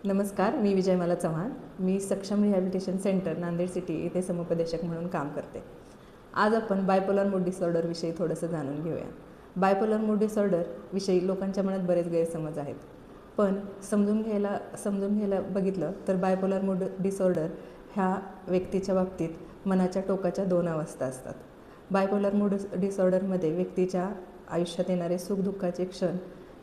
नमस्कार, मी विजयमाला चव्हाण. मी सक्षम rehabilitation centre Nanded city येथे समुपदेशक म्हणून काम करते. आज आपण बायपोलर मूड डिसऑर्डरविषयी थोडंसं जाणून घेऊया. बायपोलर मूड डिसऑर्डरविषयी लोकांच्या मनात बरेच गैरसमज आहेत. पण समजून घ्यायला बघितलं तर बायपोलर मूड डिसऑर्डर ह्या व्यक्तीच्या बाबतीत मनाच्या टोकाच्या दोन अवस्था असतात. बायपोलर मूड डिसऑर्डरमध्ये व्यक्तीच्या आयुष्यात येणारे सुखदुःखाचे क्षण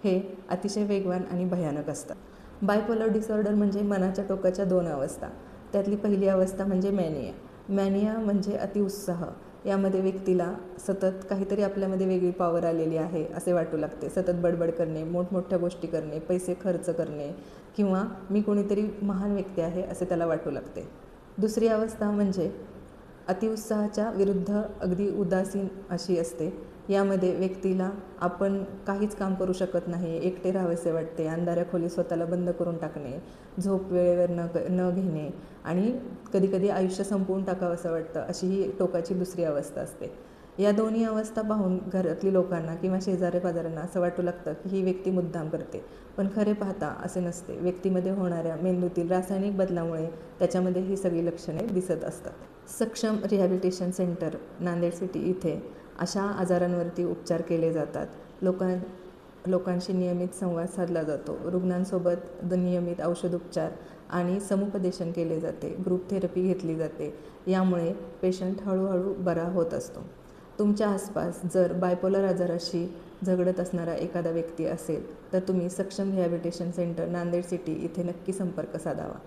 हे अतिशय वेगवान आणि भयानक असतात. बायपोलर डिसऑर्डर म्हणजे मनाच्या टोकाच्या दोन अवस्था. त्यातली पहिली अवस्था म्हणजे मॅनिया. मॅनिया म्हणजे अतिउत्साह. यामध्ये व्यक्तीला सतत काहीतरी आपल्यामध्ये वेगळी पॉवर आलेली आहे असे वाटू लागते. सतत बडबड करणे, मोठमोठ्या गोष्टी करणे, पैसे खर्च करणे किंवा मी कोणीतरी महान व्यक्ती आहे असे त्याला वाटू लागते. दुसरी अवस्था म्हणजे अतिउत्साहाच्या विरुद्ध अगदी उदासीन अशी असते. यामध्ये व्यक्तीला आपण काहीच काम करू शकत नाही, एकटे राहावेसे वाटते, अंधाऱ्या खोलीत स्वतःला बंद करून टाकणे, झोप वेळेवर न घेणे आणि कधीकधी आयुष्य संपवून टाकावं असं वाटतं, अशी ही टोकाची दुसरी अवस्था असते. या दोन्ही अवस्था पाहून घरातली लोकांना किंवा शेजारी पाजाऱ्यांना असं वाटू लागतं की ही व्यक्ती मुद्दाम करते. पण खरे पाहता असे नसते. व्यक्तीमध्ये होणाऱ्या मेंदूतील रासायनिक बदलामुळे त्याच्यामध्ये ही सगळी लक्षणे दिसत असतात. सक्षम रिहॅबिलिटेशन सेंटर नांदेड सिटी इथे अशा आजारांवरती उपचार केले जातात. लोकांशी नियमित संवाद साधला जातो. रुग्णांसोबत नियमित औषधोपचार आणि समुपदेशन केले जाते. ग्रुप थेरपी घेतली जाते. यामुळे पेशंट हळूहळू बरा होत असतो. तुमच्या आसपास जर बायपोलर आजाराशी झगडत असणारा एखादा व्यक्ती असेल तर तुम्ही सक्षम रिहॅबिलिटेशन सेंटर नांदेड सिटी इथे नक्की संपर्क साधावा.